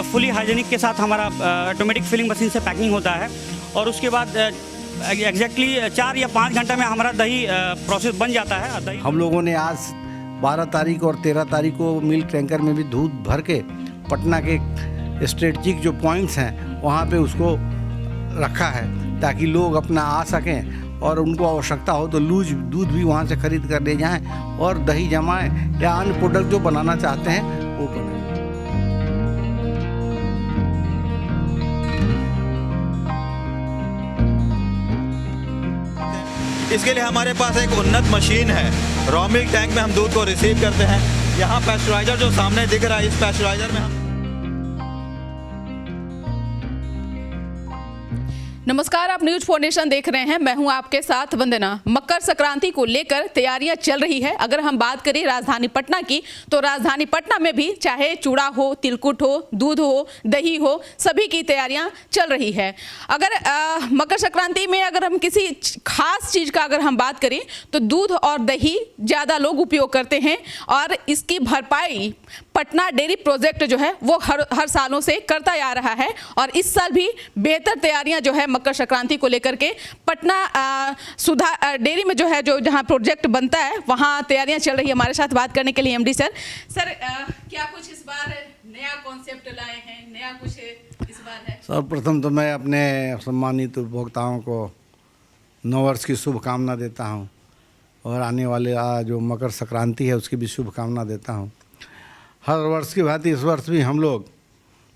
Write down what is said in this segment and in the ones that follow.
Fully hygienic के साथ हमारा ऑटोमेटिक फिलिंग मशीन से पैकिंग होता है और उसके बाद एग्जैक्टली 4 या 5 घंटे में हमारा दही प्रोसेस बन जाता है। दही हम लोगों ने आज 12 तारीख और 13 तारीख को मिल्क टैंकर में भी दूध भर के पटना के स्ट्रेटजिक जो पॉइंट्स हैं वहाँ पे उसको रखा है ताकि लोग अपना आ सकें और उनको आवश्यकता हो तो लूज दूध भी वहाँ से खरीद कर ले जाएं और दही जमाएं या अन्य प्रोडक्ट जो बनाना चाहते हैं वो बनाएं। इसके लिए हमारे पास एक उन्नत मशीन है। रॉ मिल्क टैंक में हम दूध को रिसीव करते हैं। यहाँ पैस्चराइजर जो सामने दिख रहा है, इस पैस्चराइजर में हम नमस्कार, आप न्यूज फाउंडेशन देख रहे हैं। मैं हूं आपके साथ वंदना। मकर संक्रांति को लेकर तैयारियां चल रही है। अगर हम बात करें राजधानी पटना की, तो राजधानी पटना में भी चाहे चूड़ा हो, तिलकुट हो, दूध हो, दही हो, सभी की तैयारियां चल रही है। अगर मकर संक्रांति में अगर हम किसी खास चीज़ का अगर हम बात करें तो दूध और दही ज़्यादा लोग उपयोग करते हैं और इसकी भरपाई पटना डेयरी प्रोजेक्ट जो है वो हर सालों से करता आ रहा है और इस साल भी बेहतर तैयारियां जो है मकर संक्रांति को लेकर के पटना सुधा डेयरी में जो है जो जहां प्रोजेक्ट बनता है वहां तैयारियां चल रही है। हमारे साथ बात करने के लिए एमडी सर क्या कुछ इस बार नया कॉन्सेप्ट लाए हैं, नया कुछ इस बार है? सर्वप्रथम तो मैं अपने सम्मानित उपभोक्ताओं को नववर्ष की शुभकामना देता हूं और आने वाले जो मकर संक्रांति है उसकी भी शुभकामना देता हूं। हर वर्ष की भांति इस वर्ष भी हम लोग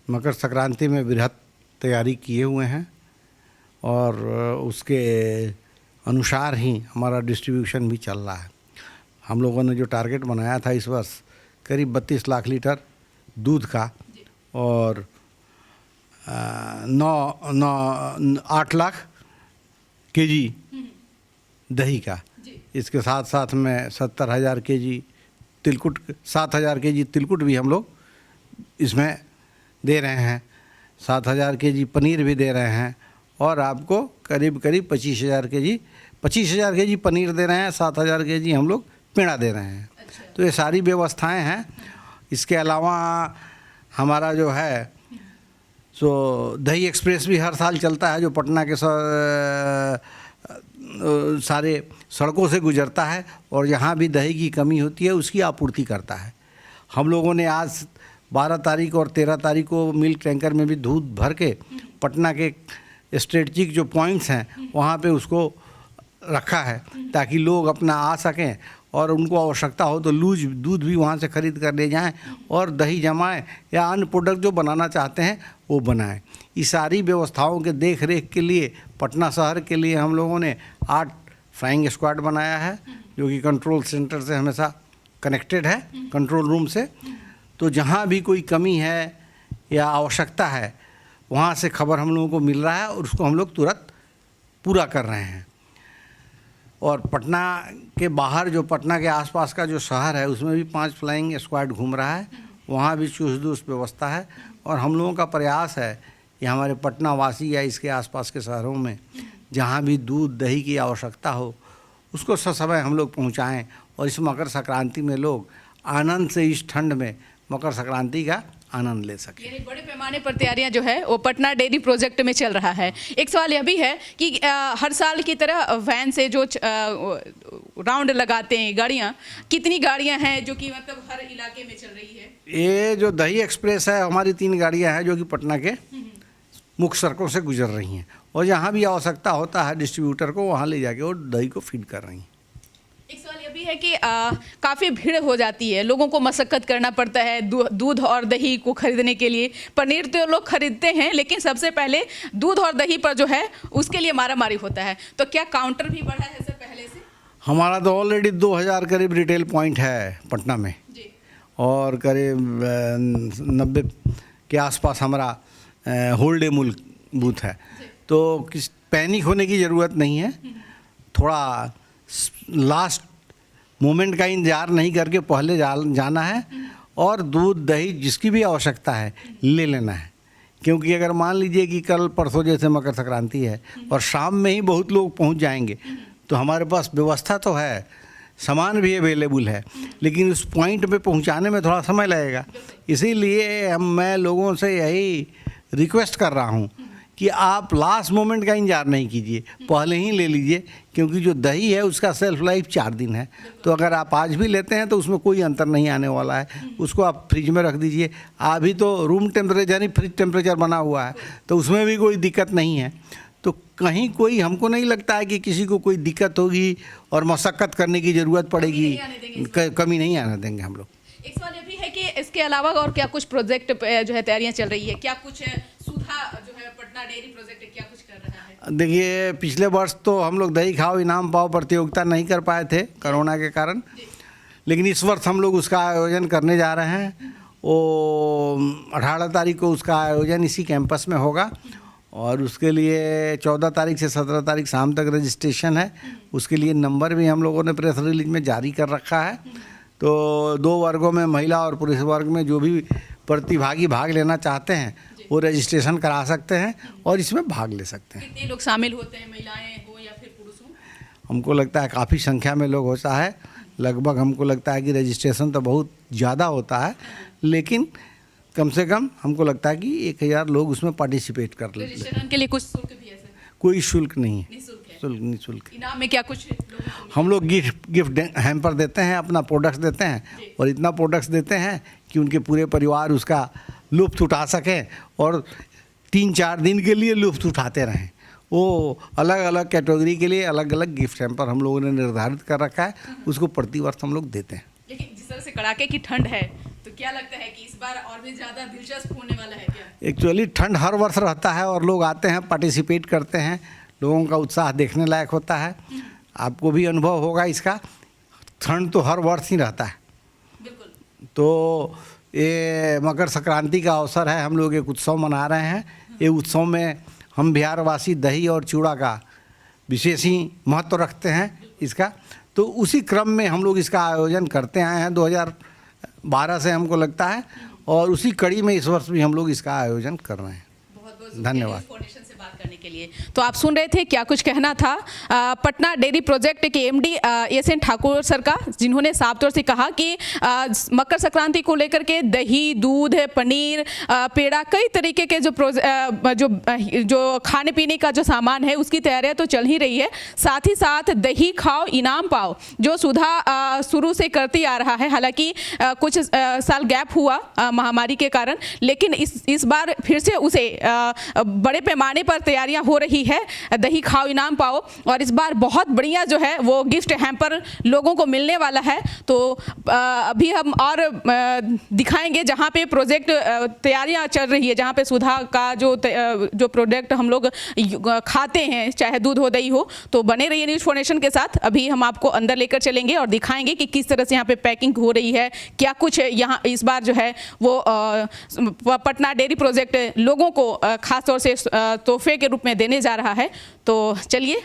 मकर संक्रांति में बृहद तैयारी किए हुए हैं और उसके अनुसार ही हमारा डिस्ट्रीब्यूशन भी चल रहा है। हम लोगों ने जो टारगेट बनाया था इस वर्ष करीब 32 लाख लीटर दूध का और 8 लाख केजी दही का। इसके साथ साथ में 70,000 केजी तिलकुट, 7,000 केजी तिलकुट भी हम लोग इसमें दे रहे हैं, 7,000 केजी पनीर भी दे रहे हैं और आपको करीब 25,000 केजी पनीर दे रहे हैं, 7,000 केजी हम लोग पेड़ा दे रहे हैं। तो ये सारी व्यवस्थाएं हैं। इसके अलावा हमारा जो है सो दही एक्सप्रेस भी हर साल चलता है जो पटना के सारे सड़कों से गुजरता है और जहाँ भी दही की कमी होती है उसकी आपूर्ति करता है। हम लोगों ने आज 12 तारीख और 13 तारीख को मिल्क टैंकर में भी दूध भर के पटना के स्ट्रेटजिक जो पॉइंट्स हैं वहाँ पे उसको रखा है ताकि लोग अपना आ सकें और उनको आवश्यकता हो तो लूज दूध भी वहाँ से खरीद कर ले जाएं और दही जमाएं या अन्य प्रोडक्ट जो बनाना चाहते हैं वो बनाएं। इस सारी व्यवस्थाओं के देख रेख के लिए पटना शहर के लिए हम लोगों ने 8 फ्लाइंग स्क्वाड बनाया है जो कि कंट्रोल सेंटर से हमेशा कनेक्टेड है, कंट्रोल रूम से। तो जहाँ भी कोई कमी है या आवश्यकता है वहाँ से खबर हम लोगों को मिल रहा है और उसको हम लोग तुरंत पूरा कर रहे हैं। और पटना के बाहर जो पटना के आसपास का जो शहर है उसमें भी 5 फ्लाइंग स्क्वाड घूम रहा है, वहाँ भी चुस्त दुरुस्त व्यवस्था है और हम लोगों का प्रयास है कि हमारे पटना वासी या इसके आसपास के शहरों में जहाँ भी दूध दही की आवश्यकता हो उसको ससमय हम लोग पहुँचाएँ और इस मकर संक्रांति में लोग आनंद से इस ठंड में मकर संक्रांति का आनंद ले सके। यानी बड़े पैमाने पर तैयारियां जो है वो पटना डेयरी प्रोजेक्ट में चल रहा है। एक सवाल यह भी है कि हर साल की तरह वैन से जो राउंड लगाते हैं गाड़ियां, कितनी गाड़ियां हैं जो कि मतलब हर इलाके में चल रही है? ये जो दही एक्सप्रेस है हमारी 3 गाड़ियां हैं जो कि पटना के मुख्य सड़कों से गुजर रही हैं और जहाँ भी आवश्यकता होता है डिस्ट्रीब्यूटर को वहाँ ले जाके वो दही को फीड कर रही हैं। एक सवाल यह भी है कि काफ़ी भीड़ हो जाती है, लोगों को मशक्कत करना पड़ता है दूध और दही को खरीदने के लिए। पनीर तो लोग खरीदते हैं लेकिन सबसे पहले दूध और दही पर जो है उसके लिए मारामारी होता है। तो क्या काउंटर भी बढ़ा है सर पहले से? हमारा तो ऑलरेडी 2000 करीब रिटेल पॉइंट है पटना में जी। और करीब 90 के आसपास हमारा होल डे मूल बूथ है। तो किस पैनिक होने की ज़रूरत नहीं है, थोड़ा लास्ट मोमेंट का इंतज़ार नहीं करके पहले जाना है और दूध दही जिसकी भी आवश्यकता है ले लेना है। क्योंकि अगर मान लीजिए कि कल परसों जैसे मकर संक्रांति है और शाम में ही बहुत लोग पहुंच जाएंगे तो हमारे पास व्यवस्था तो है सामान भी अवेलेबल है, लेकिन उस पॉइंट पे पहुंचाने में थोड़ा समय लगेगा। इसीलिए मैं लोगों से यही रिक्वेस्ट कर रहा हूं कि आप लास्ट मोमेंट का इंतजार नहीं कीजिए, पहले ही ले लीजिए, क्योंकि जो दही है उसका सेल्फ लाइफ 4 दिन है। तो अगर आप आज भी लेते हैं तो उसमें कोई अंतर नहीं आने वाला है। उसको आप फ्रिज में रख दीजिए। अभी तो रूम टेम्परेचर यानी फ्रिज टेम्परेचर बना हुआ है, तो उसमें भी कोई दिक्कत नहीं है। तो कहीं कोई हमको नहीं लगता है कि किसी को कोई दिक्कत होगी और मशक्क़त करने की ज़रूरत पड़ेगी, कमी नहीं आने देंगे हम लोग। एक सवाल ये भी है कि इसके अलावा और क्या कुछ प्रोजेक्ट जो है तैयारियां चल रही है, क्या कुछ सुधा जो है पटना डेयरी प्रोजेक्ट क्या कुछ कर रहा है? देखिए, पिछले वर्ष तो हम लोग दही खाओ इनाम पाओ प्रतियोगिता नहीं कर पाए थे कोरोना के कारण, लेकिन इस वर्ष हम लोग उसका आयोजन करने जा रहे हैं। वो 18 तारीख को उसका आयोजन इसी कैंपस में होगा और उसके लिए 14 तारीख से 17 तारीख शाम तक रजिस्ट्रेशन है। उसके लिए नंबर भी हम लोगों ने प्रेस रिलीज में जारी कर रखा है। तो 2 वर्गों में, महिला और पुरुष वर्ग में, जो भी प्रतिभागी भाग लेना चाहते हैं वो रजिस्ट्रेशन करा सकते हैं और इसमें भाग ले सकते हैं। कितने लोग शामिल होते हैं, महिलाएं हो या फिर पुरुष हो? हमको लगता है काफ़ी संख्या में लोग होता है। लगभग हमको लगता है कि रजिस्ट्रेशन तो बहुत ज़्यादा होता है, लेकिन कम से कम हमको लगता है कि 1000 लोग उसमें पार्टिसिपेट कर लेते हैं। रजिस्ट्रेशन के लिए कुछ शुल्क भी है सर? कोई शुल्क नहीं है। निःशुल्क है? शुल्क नहीं, शुल्क। इनाम में क्या कुछ हम लोग गिफ्ट हैम्पर देते हैं, अपना प्रोडक्ट्स देते हैं और इतना प्रोडक्ट्स देते हैं कि उनके पूरे परिवार उसका लुत्फ़ उठा सकें और 3-4 दिन के लिए लुत्फ़ उठाते रहें। वो अलग अलग कैटेगरी के लिए अलग अलग गिफ्ट हैम्पर हम लोगों ने निर्धारित कर रखा है, उसको प्रतिवर्ष हम लोग देते हैं। लेकिन जिस तरह से कड़ाके की ठंड है तो क्या लगता है कि इस बार और भी ज़्यादा दिलचस्प होने वाला है क्या? एक्चुअली ठंड हर वर्ष रहता है और लोग आते हैं, पार्टिसिपेट करते हैं, लोगों का उत्साह देखने लायक होता है। आपको भी अनुभव होगा इसका, ठंड तो हर वर्ष ही रहता है। बिल्कुल। तो ये मकर संक्रांति का अवसर है, हम लोग एक उत्सव मना रहे हैं। ये उत्सव में हम बिहारवासी दही और चूड़ा का विशेष ही महत्व रखते हैं इसका। तो उसी क्रम में हम लोग इसका आयोजन करते आए हैं 2012 से हमको लगता है, और उसी कड़ी में इस वर्ष भी हम लोग इसका आयोजन कर रहे हैं। धन्यवाद। फाउंडेशन से बात करने के लिए। तो आप सुन रहे थे क्या कुछ कहना था पटना डेयरी प्रोजेक्ट के एमडी एस.एन. ठाकुर सर का, जिन्होंने साफ तौर से कहा कि मकर संक्रांति को लेकर के दही, दूध, पनीर, पेड़ा, कई तरीके के जो खाने पीने का जो सामान है उसकी तैयारियां तो चल ही रही है। साथ ही साथ दही खाओ इनाम पाओ जो सुधा शुरू से करती आ रहा है। हालांकि कुछ साल गैप हुआ महामारी के कारण, लेकिन इस बार फिर से उसे बड़े पैमाने पर तैयारियां हो रही है। दही खाओ इनाम पाओ, और इस बार बहुत बढ़िया जो है वो गिफ्ट हैम्पर लोगों को मिलने वाला है। तो अभी हम और दिखाएंगे जहां पे प्रोजेक्ट तैयारियां चल रही है, जहां पे सुधा का जो प्रोडक्ट हम लोग खाते हैं, चाहे दूध हो दही हो। तो बने रहिए न्यूज़ फाउंडेशन के साथ। अभी हम आपको अंदर लेकर चलेंगे और दिखाएंगे कि किस तरह से यहाँ पे पैकिंग हो रही है, क्या कुछ यहाँ इस बार जो है वो पटना डेयरी प्रोजेक्ट लोगों को खास तौर से तोहफे के रूप में देने जा रहा है। तो चलिए।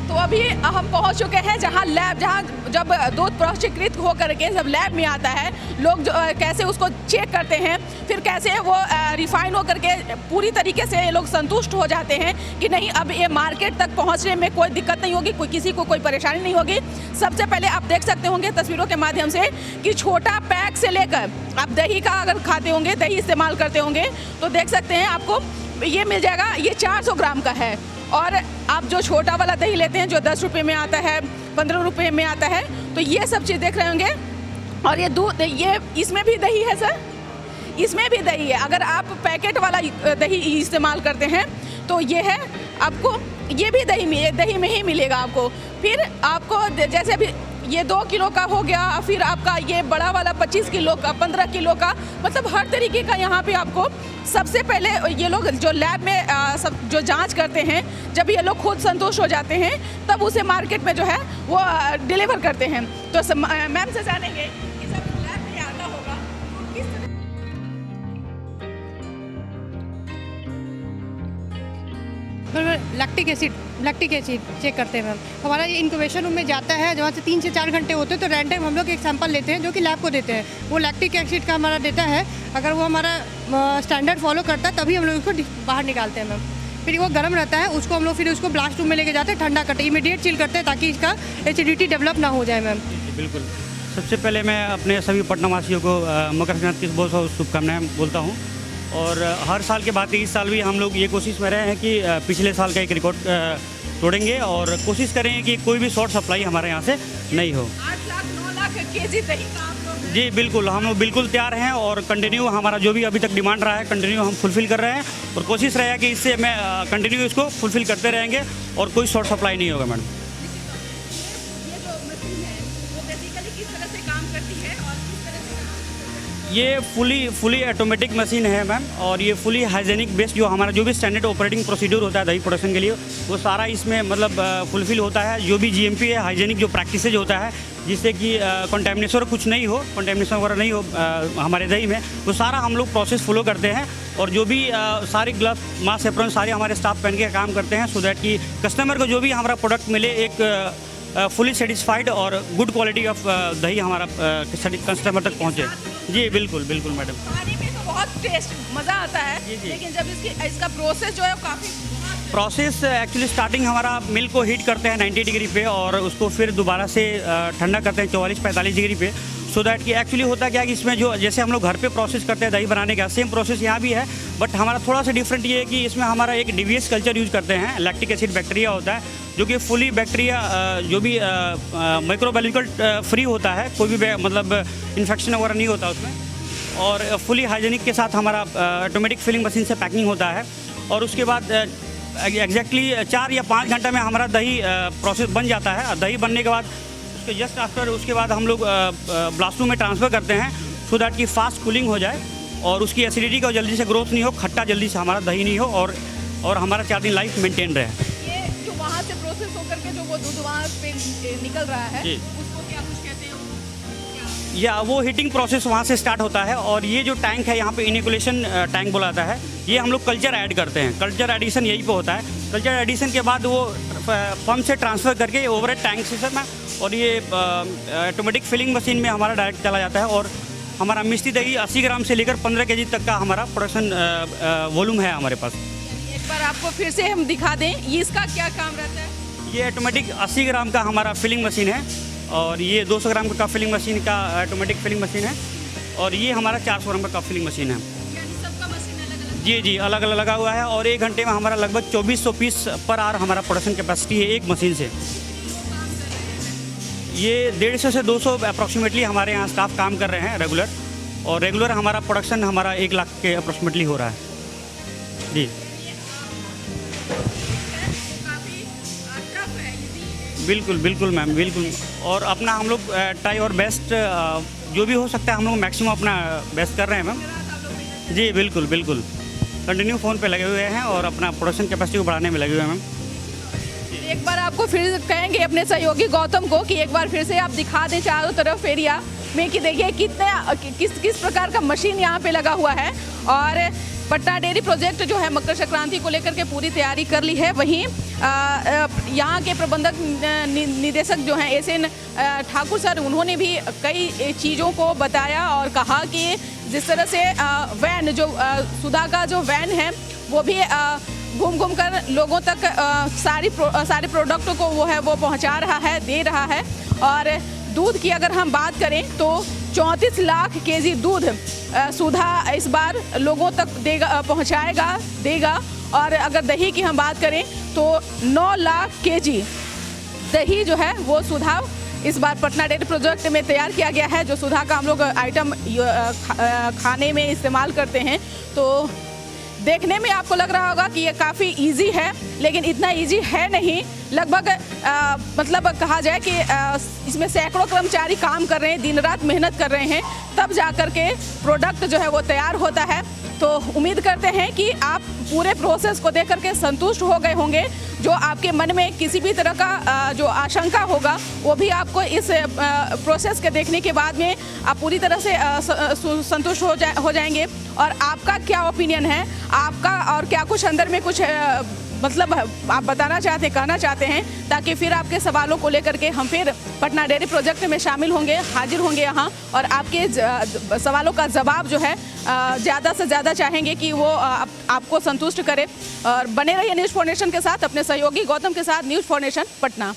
तो अभी हम पहुंच चुके हैं जहां जब दूध प्रसंस्कृत होकर के जब लैब में आता है, लोग कैसे उसको चेक करते हैं, फिर कैसे वो रिफाइन होकर के पूरी तरीके से लोग संतुष्ट हो जाते हैं कि नहीं अब ये मार्केट तक पहुंचने में कोई दिक्कत नहीं होगी, किसी को कोई परेशानी नहीं होगी। सबसे पहले आप देख सकते होंगे तस्वीरों के माध्यम से कि छोटा पैक से लेकर आप दही का अगर खाते होंगे, दही इस्तेमाल करते होंगे, तो देख सकते हैं आपको ये मिल जाएगा। ये 400 ग्राम का है, और आप जो छोटा वाला दही लेते हैं जो 10 रुपये में आता है, 15 रुपये में आता है, तो ये सब चीज़ देख रहे होंगे। और ये दूध, ये इसमें भी दही है सर, इसमें भी दही है। अगर आप पैकेट वाला दही इस्तेमाल करते हैं तो ये है, आपको ये भी दही में ही मिलेगा आपको। फिर आपको जैसे अभी ये 2 किलो का हो गया, फिर आपका ये बड़ा वाला 25 किलो का, 15 किलो का, मतलब हर तरीके का यहाँ पे आपको। सबसे पहले ये लोग जो लैब में जो जांच करते हैं, जब ये लोग खुद संतुष्ट हो जाते हैं तब उसे मार्केट में जो है वो डिलीवर करते हैं। तो मैम से जानेंगे कि सब लैब में आता होगा तो किस तरह lactic acid lactic acid check करते हैं मैम। हमारा ये इंक्यूबेशन रूम में जाता है, जहाँ से 3 से 4 घंटे होते हैं, तो रैंडम हम लोग एक सैंपल लेते हैं जो कि लैब को देते हैं। वो लैक्टिक एसिड का हमारा देता है, अगर वो हमारा स्टैंडर्ड फॉलो करता है तभी हम लोग उसको बाहर निकालते हैं मैम। फिर वो गर्म रहता है, उसको हम लोग फिर उसको ब्लास्ट रूम में लेके जाते हैं, ठंडा करते हैं, इमीडिएट चिल करते हैं ताकि इसका एसिडिटी डेवलप ना हो जाए मैम। बिल्कुल। सबसे पहले मैं अपने सभी पटनावासियों को मकर संक्रांति की बहुत बहुत शुभकामनाएं बोलता हूं। और हर साल के बाद इस साल भी हम लोग ये कोशिश में रहे हैं कि पिछले साल का एक रिकॉर्ड तोड़ेंगे और कोशिश करेंगे कि कोई भी शॉर्ट सप्लाई हमारे यहाँ से नहीं हो। 8 लाख 9 लाख केजी दही का आप लोग जी बिल्कुल, हम लोग बिल्कुल तैयार हैं और कंटिन्यू हमारा जो भी अभी तक डिमांड रहा है कंटिन्यू हम फुलफ़िल कर रहे हैं और कोशिश रहेगा कि इससे मैं कंटिन्यू इसको फुलफ़िल करते रहेंगे और कोई शॉर्ट सप्लाई नहीं होगा मैडम। ये जो मशीन है वो बेसिकली किस तरह से काम करती है और किस तरह से ये फुली ऑटोमेटिक मशीन है मैम और ये फुली हाइजेनिक बेस्ड जो हमारा जो भी स्टैंडर्ड ऑपरेटिंग प्रोसीड्यूर होता है दही प्रोडक्शन के लिए वो सारा इसमें मतलब फुलफिल होता है। जो भी जीएमपी है हाइजेनिक जो प्रैक्टिसेज होता है जिससे कि कंटेमिनेशन कुछ नहीं हो, कंटेमिनेशन वगैरह नहीं हो हमारे दही में, वो सारा हम लोग प्रोसेस फॉलो करते हैं। और जो भी सारे ग्लव मास्क एप्रॉन सारे हमारे स्टाफ पहन के काम करते हैं सो दैट कि कस्टमर को जो भी हमारा प्रोडक्ट मिले एक फुली सेटिस्फाइड और गुड क्वालिटी ऑफ दही हमारा कस्टमर तक पहुँचे। जी बिल्कुल बिल्कुल मैडम। खाने में तो बहुत टेस्ट मज़ा आता है, जी। लेकिन जब इसका प्रोसेस जो है वो काफ़ी प्रोसेस एक्चुअली स्टार्टिंग हमारा मिल्क को हीट करते हैं 90 डिग्री पे और उसको फिर दोबारा से ठंडा करते हैं 44-45 डिग्री पे सो दैट कि एक्चुअली होता क्या है कि इसमें जो जैसे हम लोग घर पे प्रोसेस करते हैं दही बनाने का सेम प्रोसेस यहाँ भी है, बट हमारा थोड़ा सा डिफरेंट ये है कि इसमें हमारा एक डीवीएस कल्चर यूज़ करते हैं। लैक्टिक एसिड बैक्टीरिया होता है जो कि फुली बैक्टीरिया जो भी माइक्रोबायोलॉजिकल फ्री होता है, कोई भी मतलब इन्फेक्शन वगैरह नहीं होता उसमें। और फुली हाइजेनिक के साथ हमारा ऑटोमेटिक फिलिंग मशीन से पैकिंग होता है और उसके बाद एग्जैक्टली 4 या 5 घंटे में हमारा दही प्रोसेस बन जाता है। दही बनने के बाद उसके जस्ट आफ्टर उसके बाद हम लोग ब्लास्ट रूम में ट्रांसफ़र करते हैं सो दैट कि फास्ट कूलिंग हो जाए और उसकी एसिडिटी का जल्दी से ग्रोथ नहीं हो, खट्टा जल्दी से हमारा दही नहीं हो और हमारा 4 दिन लाइफ मेंटेन रहे। ये जो वहाँ से प्रोसेस होकर के जो वो दूध वहाँ पे निकल रहा है जी। उसको क्या कुछ कहते हैं या वो हीटिंग प्रोसेस वहाँ से स्टार्ट होता है और ये जो टैंक है यहाँ पे इनिकुलेशन टैंक बोला जाता है, ये हम लोग कल्चर ऐड करते हैं। कल्चर एडिशन यहीं पे होता है। कल्चर एडिशन के बाद वो पंप से ट्रांसफ़र करके ओवरहेड टैंक सिस्टम है और ये ऑटोमेटिक फिलिंग मशीन में हमारा डायरेक्ट चला जाता है और हमारा मिष्टी दही 80 ग्राम से लेकर 15 kg तक का हमारा प्रोडक्शन वॉल्यूम है हमारे पास। एक बार आपको फिर से हम दिखा दें ये इसका क्या काम रहता है। ये ऑटोमेटिक 80 ग्राम का हमारा फिलिंग मशीन है और ये 200 ग्राम का फिलिंग मशीन का ऑटोमेटिक फिलिंग मशीन है और ये हमारा 400 ग्राम का फिलिंग मशीन है। यानी सबका मशीन अलग-अलग जी अलग अलग लगा हुआ है और 1 घंटे में हमारा लगभग 2400 पीस पर आवर हमारा प्रोडक्शन कैपेसिटी है एक मशीन से। ये 150 से 200 अप्रॉक्सीमेटली हमारे यहाँ स्टाफ काम कर रहे हैं रेगुलर और रेगुलर हमारा प्रोडक्शन हमारा 1 लाख के अप्रॉक्सीमेटली हो रहा है। जी बिल्कुल बिल्कुल मैम बिल्कुल। और अपना हम लोग ट्राई और बेस्ट जो भी हो सकता है हम लोग मैक्सिमम अपना बेस्ट कर रहे हैं मैम। जी बिल्कुल बिल्कुल कंटिन्यू फ़ोन पे लगे हुए हैं और अपना प्रोडक्शन कैपेसिटी को बढ़ाने में लगे हुए हैं मैम। एक बार आपको फिर कहेंगे अपने सहयोगी गौतम को कि एक बार फिर से आप दिखा दें चारों तरफ एरिया में कि देखिए कितने किस प्रकार का मशीन यहाँ पे लगा हुआ है। और पटना डेयरी प्रोजेक्ट जो है मकर संक्रांति को लेकर के पूरी तैयारी कर ली है। वहीं यहाँ के प्रबंधक निदेशक जो हैं एसएन ठाकुर सर, उन्होंने भी कई चीज़ों को बताया और कहा कि जिस तरह से वैन जो सुधा का जो वैन है वो भी घूम घूम कर लोगों तक सारे प्रोडक्टों को वो है वो पहुँचा रहा है, दे रहा है। और दूध की अगर हम बात करें तो 34 लाख केजी दूध सुधा इस बार लोगों तक देगा। और अगर दही की हम बात करें तो 9 लाख केजी दही जो है वो सुधा इस बार पटना डेयरी प्रोजेक्ट में तैयार किया गया है। जो सुधा का हम लोग आइटम खाने में इस्तेमाल करते हैं तो देखने में आपको लग रहा होगा कि ये काफ़ी इजी है, लेकिन इतना इजी है नहीं। लगभग मतलब कहा जाए कि इसमें सैकड़ों कर्मचारी काम कर रहे हैं, दिन रात मेहनत कर रहे हैं, तब जा कर के प्रोडक्ट जो है वो तैयार होता है। तो उम्मीद करते हैं कि आप पूरे प्रोसेस को देख करके संतुष्ट हो गए होंगे। जो आपके मन में किसी भी तरह का जो आशंका होगा वो भी आपको इस प्रोसेस के देखने के बाद में आप पूरी तरह से संतुष्ट हो जाएंगे। और आपका क्या ओपिनियन है, आपका और क्या कुछ अंदर में कुछ मतलब आप बताना चाहते, कहना चाहते हैं, ताकि फिर आपके सवालों को लेकर के हम फिर पटना डेयरी प्रोजेक्ट में शामिल होंगे, हाजिर होंगे यहाँ और आपके सवालों का जवाब जो है ज़्यादा से ज़्यादा चाहेंगे कि वो आपको संतुष्ट करे। और बने रहिए न्यूज़ 4 नेशन के साथ, अपने सहयोगी गौतम के साथ। News 4 nation Patna.